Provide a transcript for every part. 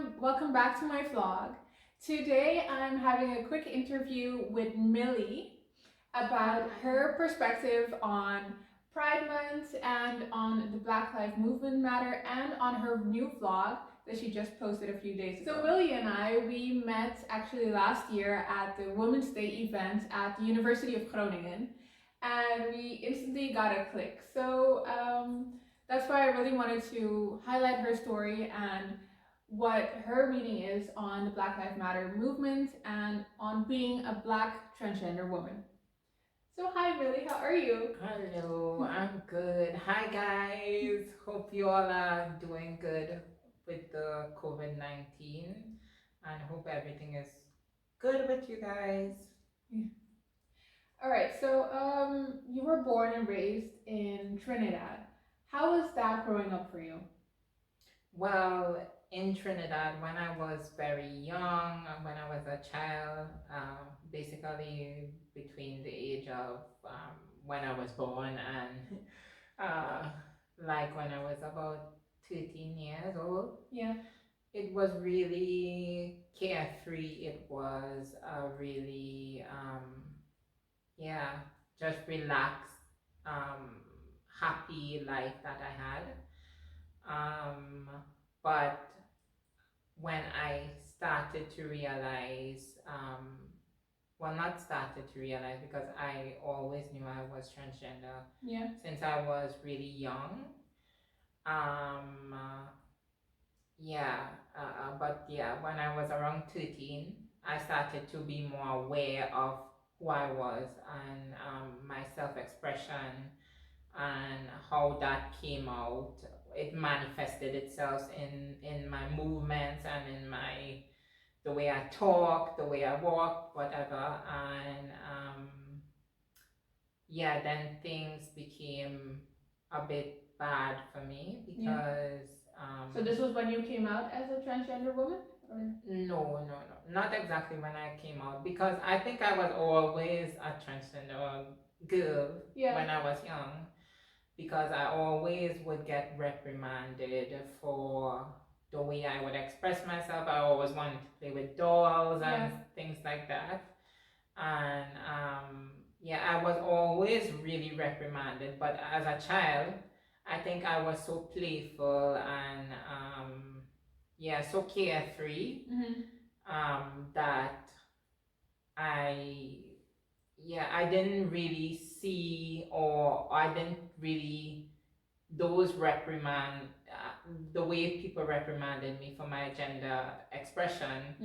everyone, welcome back to my vlog. Today I'm having a quick interview with Millie about her perspective on Pride Month and on the Black Lives Movement matter and on her new vlog that she just posted a few days ago. So Millie and we met actually last year at the Women's Day event at the University of Groningen, and we instantly got a click. So that's why I really wanted to highlight her story and what her reading is on the Black Lives Matter movement and on being a Black transgender woman. So hi Millie, how are you? Hello, I'm good. Hi guys, hope you all are doing good with the COVID-19 and hope everything is good with you guys. Yeah. All right, so you were born and raised in Trinidad. How was that growing up for you? Well, in Trinidad, when I was very young, when I was a child, basically between the age of when I was born and uh, like when I was about 13 years old, Yeah. it was really carefree. It was a really, yeah, just relaxed, happy life that I had. But when I started to realize, well, not started to realize because I always knew I was transgender. Yeah. Since I was really young. Um, uh, but yeah, when I was around 13, I started to be more aware of who I was and my self-expression and how that came out. It manifested itself in my movements and in the way I talk, the way I walk, whatever. And yeah, then things became a bit bad for me because so this was when you came out as a transgender woman? Or? No, not exactly when I came out because I think I was always a transgender girl when I was young because I always would get reprimanded for the way I would express myself. I always wanted to play with dolls and things like that. And yeah, I was always really reprimanded, but as a child, I think I was so playful and yeah, so carefree that I I didn't really see or I didn't really those reprimand the way people reprimanded me for my gender expression.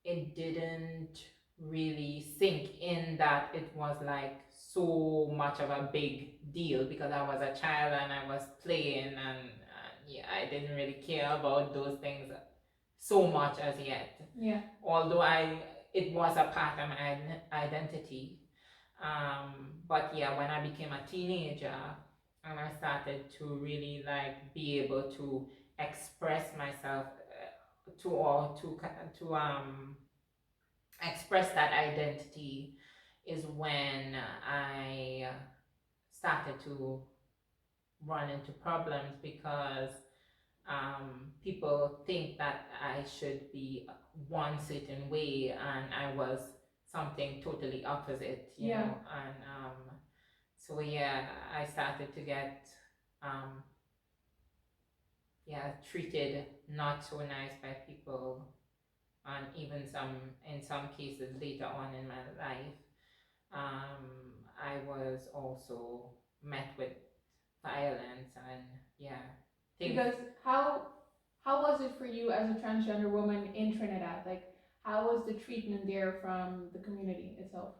It didn't really sink in that it was like so much of a big deal because I was a child and I was playing and yeah, I didn't really care about those things so much as yet. Although it was a part of my identity. But yeah, when I became a teenager and I started to really like be able to express myself to express that identity is when I started to run into problems because people think that I should be one certain way and I was something totally opposite, you know. And so yeah, I started to get treated not so nice by people, and even in some cases later on in my life, I was also met with violence and yeah. Because how was it for you as a transgender woman in Trinidad? Like, how was the treatment there from the community itself?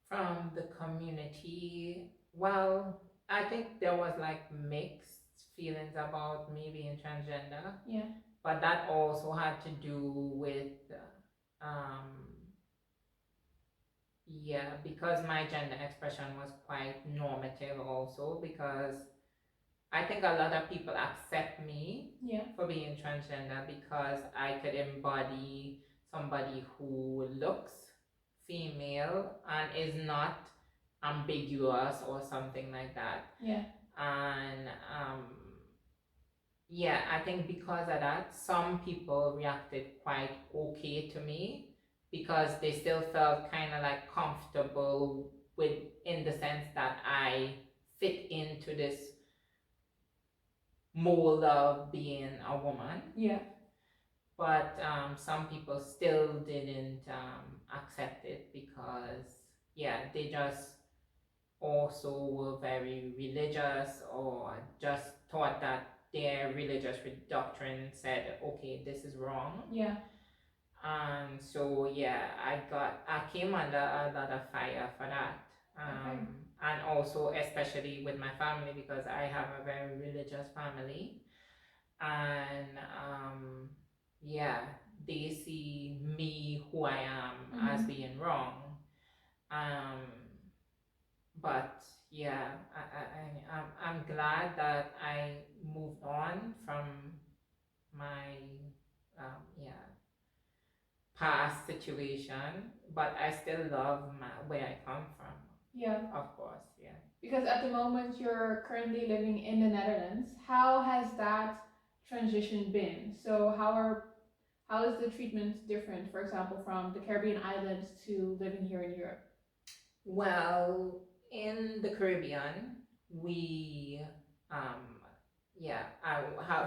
From the community, well, I think there was like mixed feelings about me being transgender. But that also had to do with um, because my gender expression was quite normative also because I think a lot of people accept me for being transgender because I could embody somebody who looks female and is not ambiguous or something like that. And yeah, I think because of that, some people reacted quite okay to me because they still felt kind of like comfortable with, in the sense that I fit into this mold of being a woman. Yeah. But some people still didn't accept it because, yeah, they just also were very religious, or just thought that their religious doctrine said, okay, this is wrong. Yeah. And so, yeah, I came under a lot of fire for that. Okay. And also, especially with my family, because I have a very religious family. And yeah, they see me, who I am, as being wrong. But yeah, I'm glad that I moved on from my yeah, past situation, but I still love where I come from. Yeah. Of course, yeah. Because at the moment you're currently living in the Netherlands, how has that transition been? So how is the treatment different, for example, from the Caribbean islands to living here in Europe? Well, in the Caribbean, we yeah,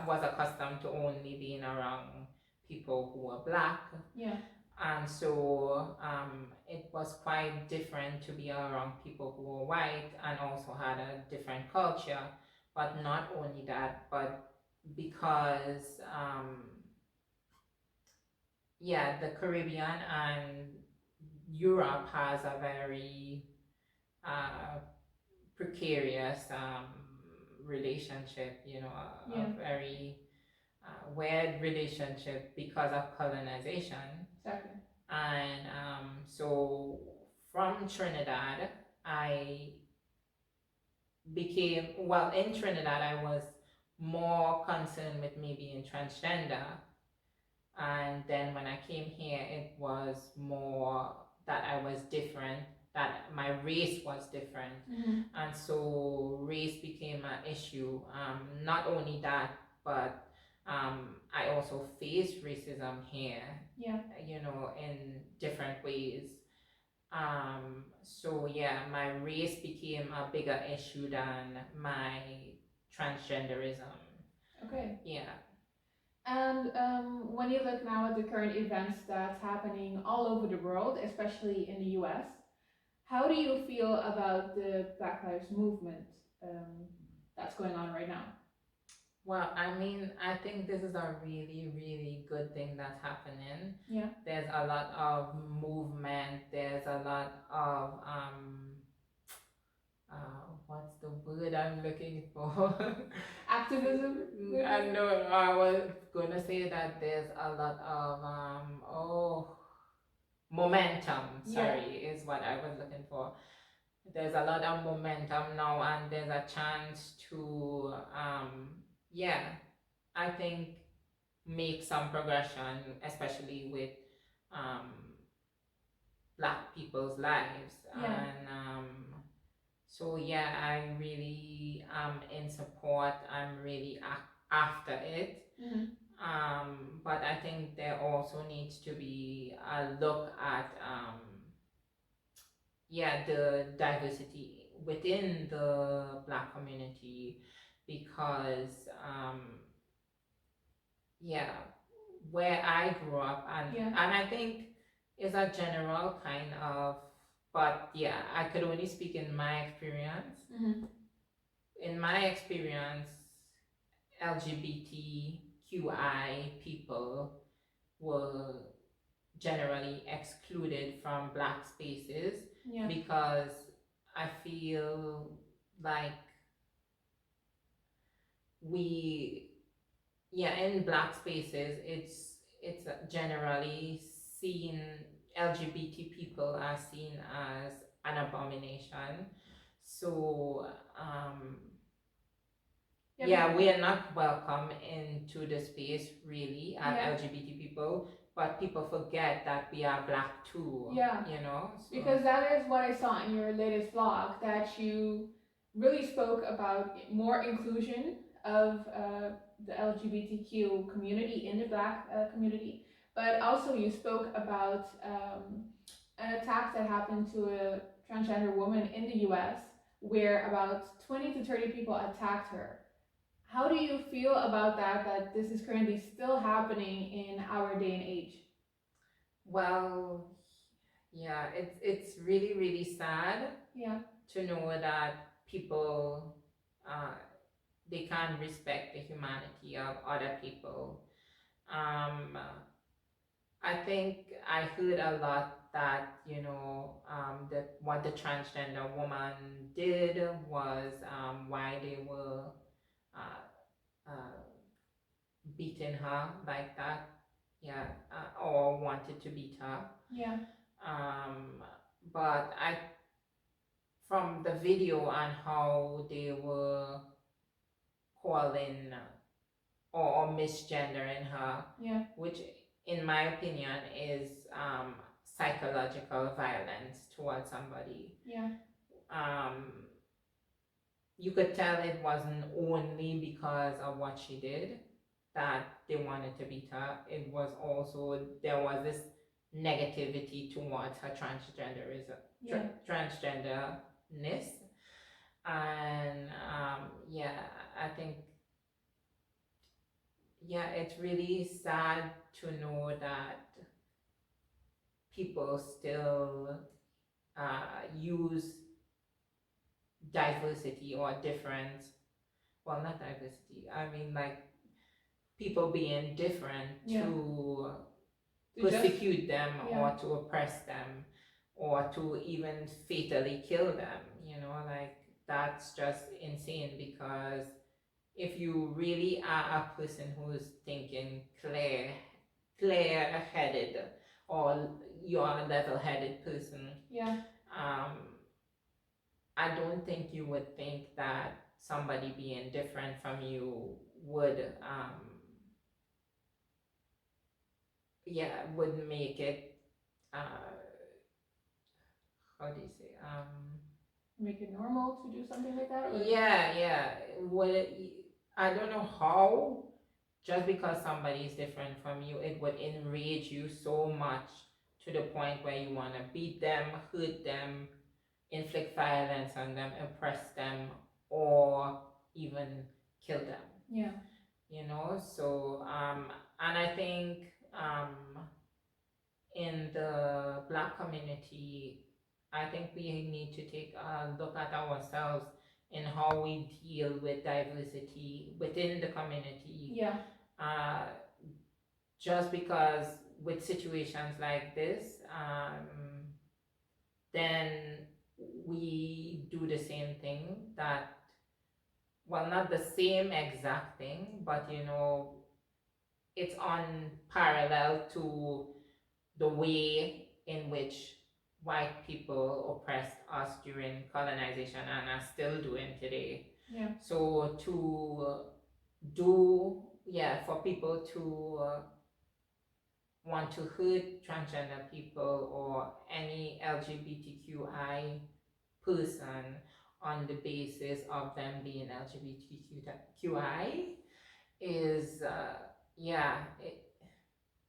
was accustomed to only being around people who were black. Yeah. And so it was quite different to be around people who were white and also had a different culture. But not only that, but because yeah, the Caribbean and Europe has a very precarious relationship, you know, a very weird relationship because of colonization. Exactly. And so from Trinidad, I became, well, in Trinidad, I was more concerned with me being transgender. And then when I came here, it was more that I was different, that my race was different. And so race became an issue. Not only that, but I also faced racism here, you know, in different ways. So yeah, my race became a bigger issue than my transgenderism. Okay. Yeah. And when you look now at the current events that's happening all over the world, especially in the US, how do you feel about the Black Lives Movement that's going on right now? Well, I mean, I think this is a really, really good thing that's happening. Yeah. There's a lot of movement. There's a lot of what's the word I'm looking for? Activism? I know, I was gonna say that there's a lot of momentum, sorry, is what I was looking for. There's a lot of momentum now, and there's a chance to yeah, I think make some progression, especially with Black people's lives. And so yeah, I really am in support. I'm really after it. But I think there also needs to be a look at yeah, the diversity within the Black community, because yeah, where I grew up, and I think it's a general kind of, but yeah, I could only speak in my experience. In my experience, LGBTQI people were generally excluded from Black spaces because I feel like in Black spaces, it's generally seen, LGBT people are seen as an abomination. So we are not welcome into the space really as LGBT people, but people forget that we are Black too. You know? So. Because that is what I saw in your latest vlog, that you really spoke about more inclusion of the LGBTQ community in the Black community, but also you spoke about an attack that happened to a transgender woman in the US where about 20 to 30 people attacked her. How do you feel about that this is currently still happening in our day and age? Well, yeah, it's really, really sad to know that people they can't respect the humanity of other people. I think I heard a lot that that what the transgender woman did was why they were uh, uh, beating her like that, or wanted to beat her. Yeah. But from the video and how they were calling or misgendering her, which in my opinion is psychological violence towards somebody. You could tell it wasn't only because of what she did that they wanted to beat her. It was also, there was this negativity towards her transgenderism, transgenderness. And I think, it's really sad to know that people still use diversity or different, well, not diversity, I mean like people being different to persecute them or to oppress them or to even fatally kill them, like that's just insane. Because if you really are a person who's thinking clear-headed, or you're a level-headed person, I don't think you would think that somebody being different from you would would make it how do you say make it normal to do something like that? I don't know how, just because somebody is different from you, it would enrage you so much to the point where you want to beat them, hurt them, inflict violence on them, oppress them, or even kill them. So and I think in the Black community, I think we need to take a look at ourselves in how we deal with diversity within the community. Just because with situations like this, then we do the same thing that, well, not the same exact thing, but it's on parallel to the way in which white people oppressed us during colonization and are still doing today. So to for people to want to hurt transgender people or any LGBTQI person on the basis of them being LGBTQI is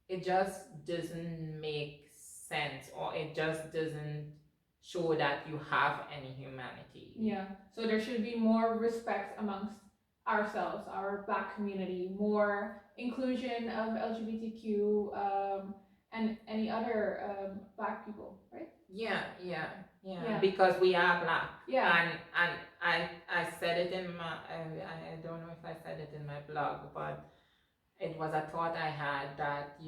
it just doesn't make sense, or it just doesn't show that you have any humanity. So there should be more respect amongst ourselves, our Black community, more inclusion of LGBTQ and any other Black people, right? Because we are Black. And I said it in my I don't know if I said it in my blog, but it was a thought I had that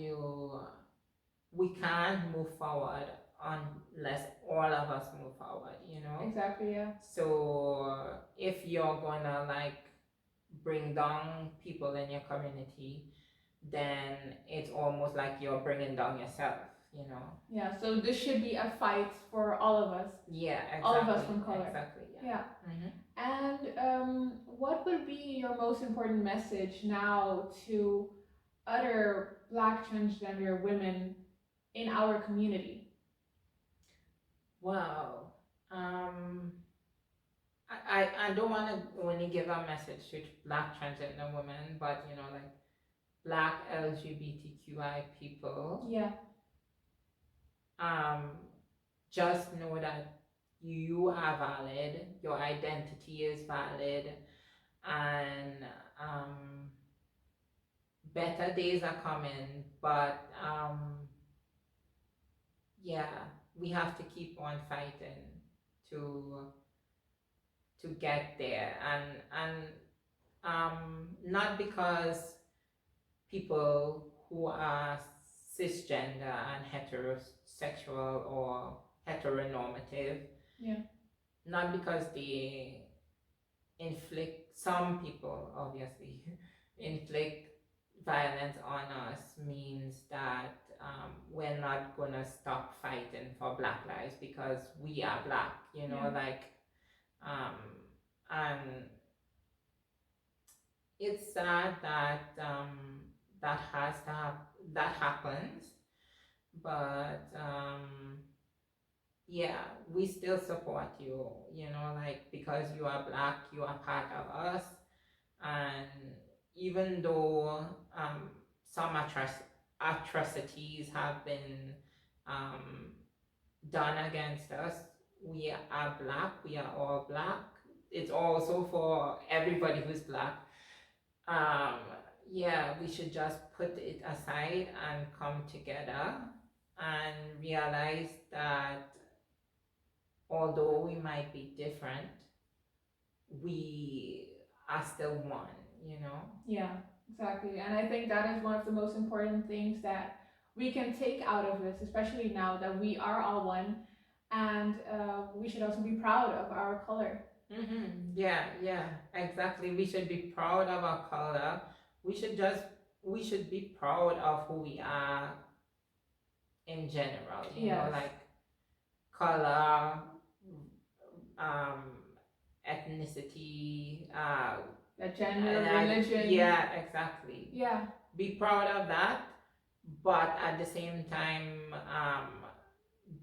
we can't move forward unless all of us move forward, Exactly, So if you're gonna like bring down people in your community, then it's almost like you're bringing down yourself, so this should be a fight for all of us. Exactly. All of us from color. Exactly. And what would be your most important message now to other Black transgender women in our community? Wow. I don't want to only give a message to Black transgender women, but you know, like Black LGBTQI people. Yeah. Just know that you are valid, your identity is valid, and better days are coming, but yeah, we have to keep on fighting to get there, and not because people who are cisgender and heterosexual or heteronormative, yeah, not because they inflict, some people obviously inflict violence on us, means that we're not gonna stop fighting for Black lives because we are Black, you know, like and it's sad that that happens, but yeah, we still support you, you know, like because you are Black, you are part of us, and even though some atrocities have been done against us, we are Black, we are all Black. It's also for everybody who's Black. Yeah, we should just put it aside and come together and realize that although we might be different, we are still one, you know? Yeah, exactly. And I think that is one of the most important things that we can take out of this, especially now that we are all one, and we should also be proud of our color. Yeah, exactly. We should be proud of our color. We should be proud of who we are in general, you know, like color, ethnicity, gender, religion. Yeah, exactly. Yeah. Be proud of that, but at the same time,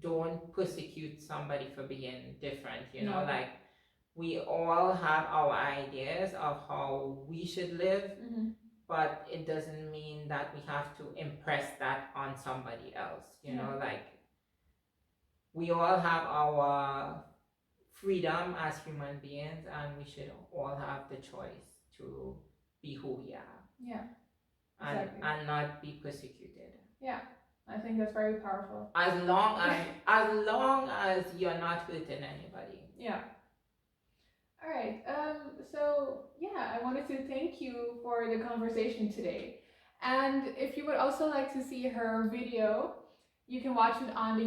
don't persecute somebody for being different, you know, like we all have our ideas of how we should live, but it doesn't mean that we have to impress that on somebody else, you know, like we all have our freedom as human beings, and we should all have the choice to be who we are. Yeah. Exactly. And not be persecuted. Yeah. I think that's very powerful. As long as you're not hurting anybody. Yeah. All right. So yeah, I wanted to thank you for the conversation today. And if you would also like to see her video, you can watch it on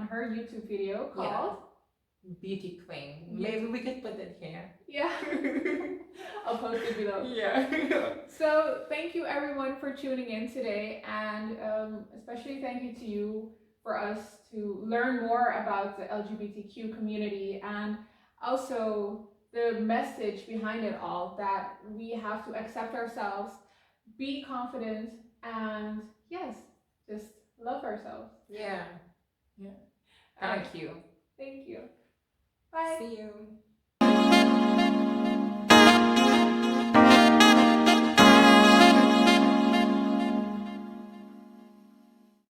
her YouTube video called Beauty Quing. Maybe we could put it here. Yeah. I'll post it below. Yeah. So thank you everyone for tuning in today, and especially thank you to you for us to learn more about the LGBTQ community, and also the message behind it all, that we have to accept ourselves, be confident, and yes, just love ourselves. Yeah. Thank you. Thank you. Bye. See you.